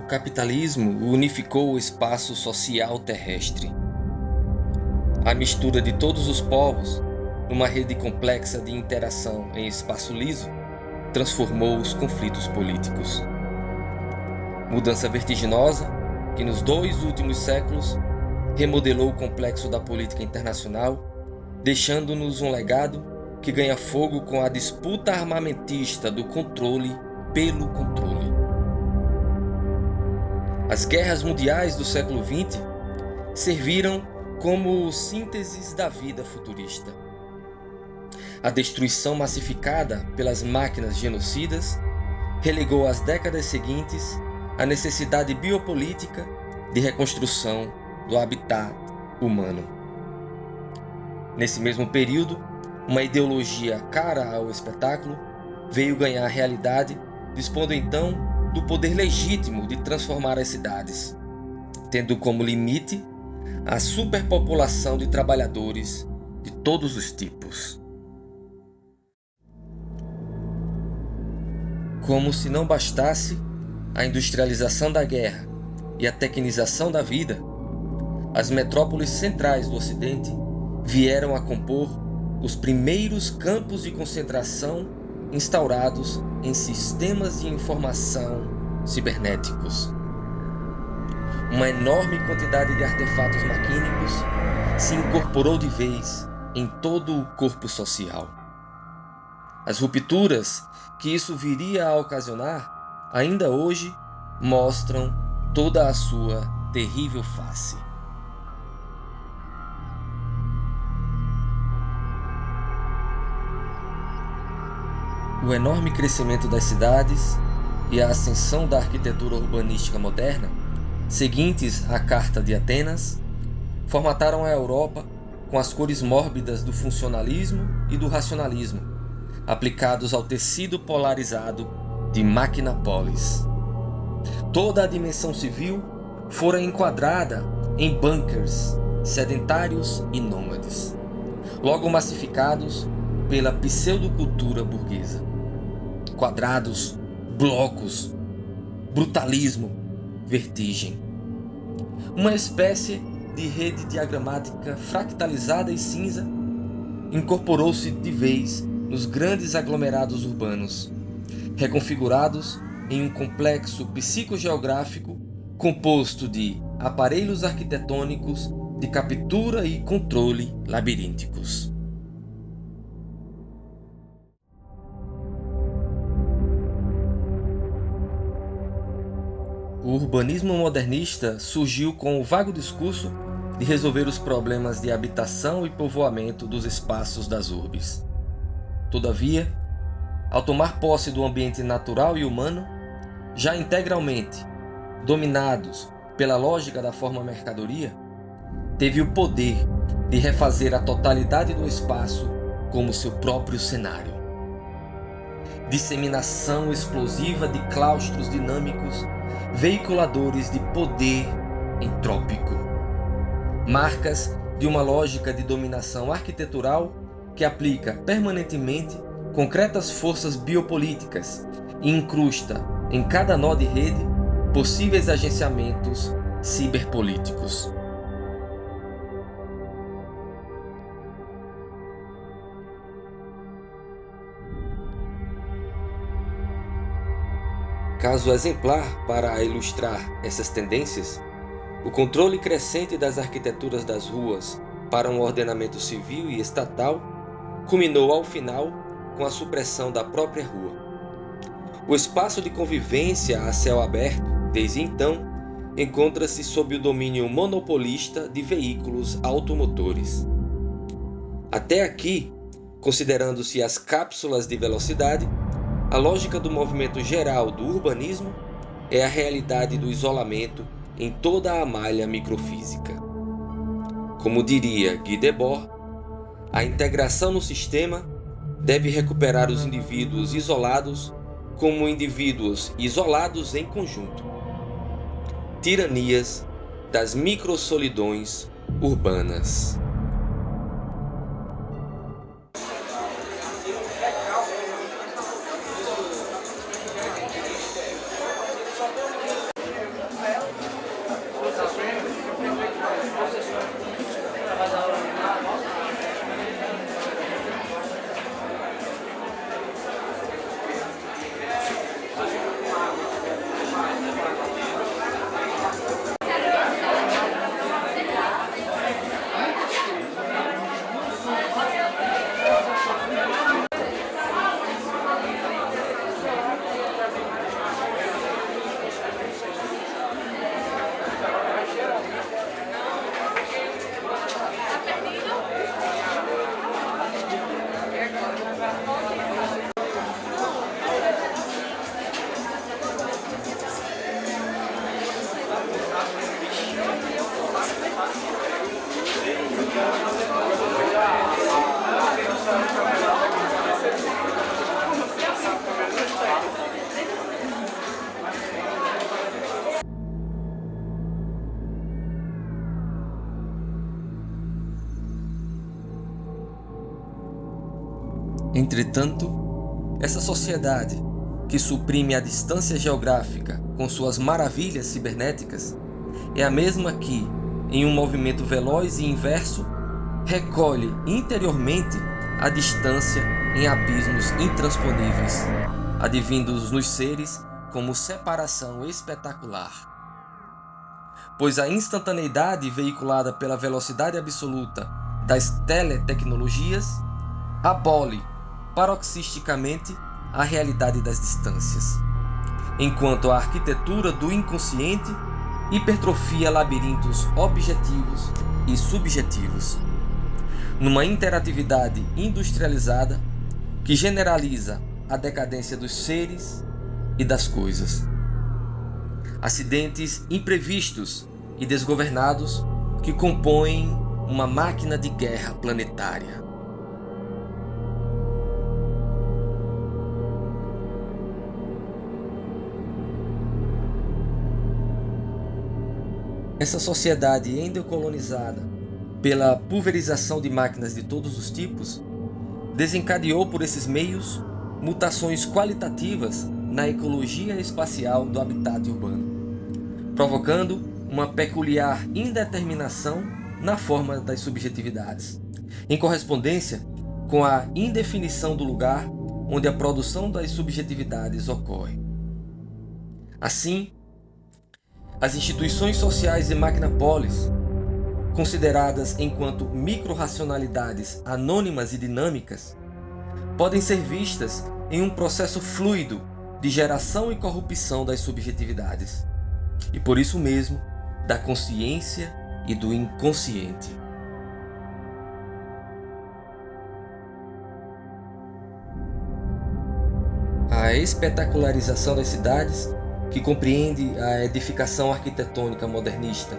capitalismo unificou o espaço social terrestre. A mistura de todos os povos, numa rede complexa de interação em espaço liso, transformou os conflitos políticos. Mudança vertiginosa que nos 2 últimos séculos remodelou o complexo da política internacional, deixando-nos um legado que ganha fogo com a disputa armamentista do controle pelo controle. As guerras mundiais do século XX serviram como sínteses da vida futurista. A destruição massificada pelas máquinas genocidas relegou às décadas seguintes a necessidade biopolítica de reconstrução do habitat humano. Nesse mesmo período, uma ideologia cara ao espetáculo veio ganhar realidade, dispondo então do poder legítimo de transformar as cidades, tendo como limite a superpopulação de trabalhadores de todos os tipos. Como se não bastasse a industrialização da guerra e a tecnização da vida, as metrópoles centrais do Ocidente vieram a compor os primeiros campos de concentração instaurados em sistemas de informação cibernéticos. Uma enorme quantidade de artefatos maquínicos se incorporou de vez em todo o corpo social. As rupturas que isso viria a ocasionar, ainda hoje, mostram toda a sua terrível face. O enorme crescimento das cidades e a ascensão da arquitetura urbanística moderna, seguintes à Carta de Atenas, formataram a Europa com as cores mórbidas do funcionalismo e do racionalismo, aplicados ao tecido polarizado de Maquinapolis. Toda a dimensão civil fora enquadrada em bunkers sedentários e nômades, logo massificados pela pseudocultura burguesa. Quadrados, blocos, brutalismo, vertigem. Uma espécie de rede diagramática fractalizada e cinza incorporou-se de vez nos grandes aglomerados urbanos, reconfigurados em um complexo psicogeográfico composto de aparelhos arquitetônicos de captura e controle labirínticos. O urbanismo modernista surgiu com o vago discurso de resolver os problemas de habitação e povoamento dos espaços das urbes. Todavia, ao tomar posse do ambiente natural e humano, já integralmente dominados pela lógica da forma-mercadoria, teve o poder de refazer a totalidade do espaço como seu próprio cenário. Disseminação explosiva de claustros dinâmicos, veiculadores de poder entrópico. Marcas de uma lógica de dominação arquitetural que aplica permanentemente concretas forças biopolíticas e incrusta em cada nó de rede possíveis agenciamentos ciberpolíticos. Caso exemplar para ilustrar essas tendências, o controle crescente das arquiteturas das ruas para um ordenamento civil e estatal culminou ao final com a supressão da própria rua. O espaço de convivência a céu aberto, desde então, encontra-se sob o domínio monopolista de veículos automotores. Até aqui, considerando-se as cápsulas de velocidade, a lógica do movimento geral do urbanismo é a realidade do isolamento em toda a malha microfísica. Como diria Guy Debord, a integração no sistema deve recuperar os indivíduos isolados como indivíduos isolados em conjunto. Tiranias das microsolidões urbanas. Entretanto, essa sociedade, que suprime a distância geográfica com suas maravilhas cibernéticas, é a mesma que, em um movimento veloz e inverso, recolhe interiormente a distância em abismos intransponíveis, advindos nos seres como separação espetacular. Pois a instantaneidade veiculada pela velocidade absoluta das teletecnologias abole paroxisticamente a realidade das distâncias, enquanto a arquitetura do inconsciente hipertrofia labirintos objetivos e subjetivos, numa interatividade industrializada que generaliza a decadência dos seres e das coisas. Acidentes imprevistos e desgovernados que compõem uma máquina de guerra planetária. Essa sociedade endocolonizada pela pulverização de máquinas de todos os tipos desencadeou por esses meios mutações qualitativas na ecologia espacial do habitat urbano, provocando uma peculiar indeterminação na forma das subjetividades, em correspondência com a indefinição do lugar onde a produção das subjetividades ocorre. Assim, as instituições sociais de Máquinapolis, consideradas enquanto micro-racionalidades anônimas e dinâmicas, podem ser vistas em um processo fluido de geração e corrupção das subjetividades, e por isso mesmo da consciência e do inconsciente. A espetacularização das cidades, que compreende a edificação arquitetônica modernista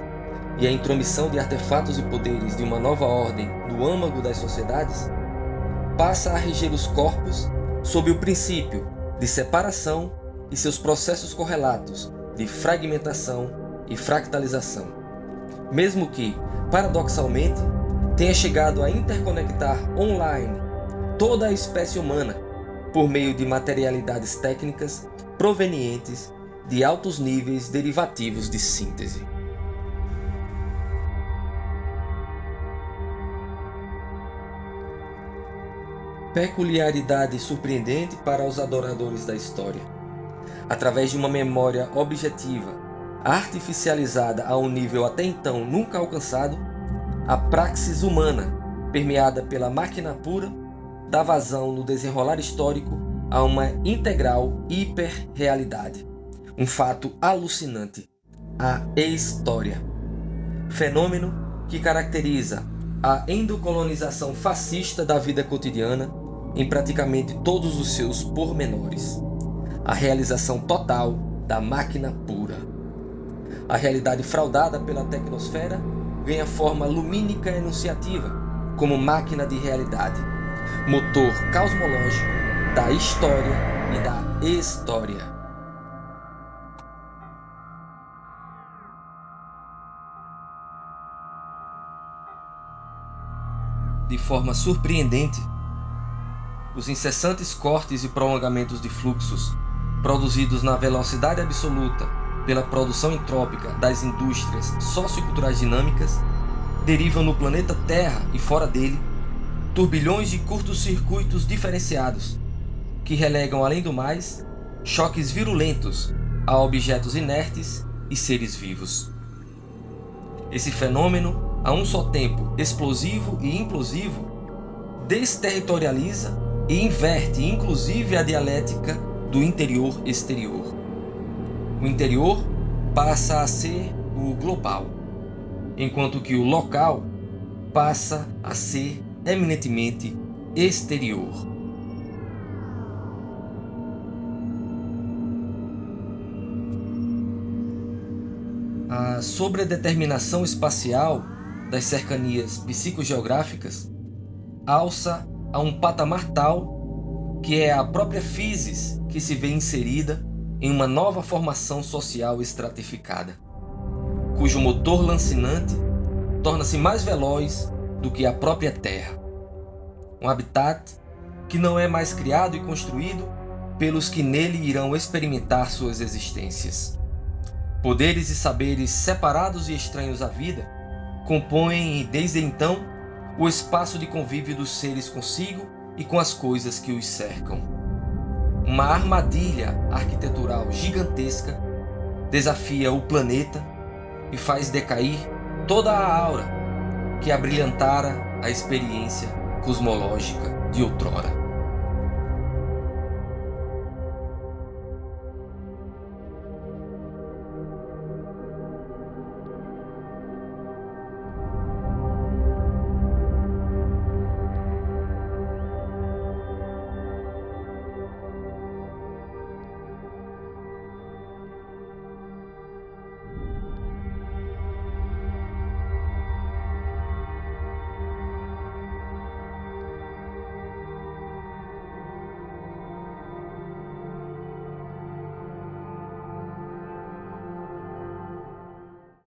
e a intromissão de artefatos e poderes de uma nova ordem no âmago das sociedades, passa a reger os corpos sob o princípio de separação e seus processos correlatos de fragmentação e fractalização, mesmo que, paradoxalmente, tenha chegado a interconectar online toda a espécie humana por meio de materialidades técnicas provenientes de altos níveis derivativos de síntese. Peculiaridade surpreendente para os adoradores da história. Através de uma memória objetiva, artificializada a um nível até então nunca alcançado, a praxis humana, permeada pela máquina pura, dá vazão no desenrolar histórico a uma integral hiperrealidade. Um fato alucinante, a história. Fenômeno que caracteriza a endocolonização fascista da vida cotidiana em praticamente todos os seus pormenores. A realização total da máquina pura. A realidade fraudada pela tecnosfera ganha forma lumínica enunciativa como máquina de realidade, motor cosmológico da história e da história. De forma surpreendente, os incessantes cortes e prolongamentos de fluxos, produzidos na velocidade absoluta pela produção entrópica das indústrias socioculturais dinâmicas, derivam no planeta Terra e fora dele turbilhões de curtos-circuitos diferenciados, que relegam, além do mais, choques virulentos a objetos inertes e seres vivos. Esse fenômeno, a um só tempo explosivo e implosivo, desterritorializa e inverte inclusive a dialética do interior-exterior. O interior passa a ser o global, enquanto que o local passa a ser eminentemente exterior. A sobredeterminação espacial das cercanias psicogeográficas alça a um patamar tal que é a própria physis que se vê inserida em uma nova formação social estratificada, cujo motor lancinante torna-se mais veloz do que a própria Terra. Um habitat que não é mais criado e construído pelos que nele irão experimentar suas existências. Poderes e saberes separados e estranhos à vida compõem, desde então, o espaço de convívio dos seres consigo e com as coisas que os cercam. Uma armadilha arquitetural gigantesca desafia o planeta e faz decair toda a aura que abrilhantara a experiência cosmológica de outrora.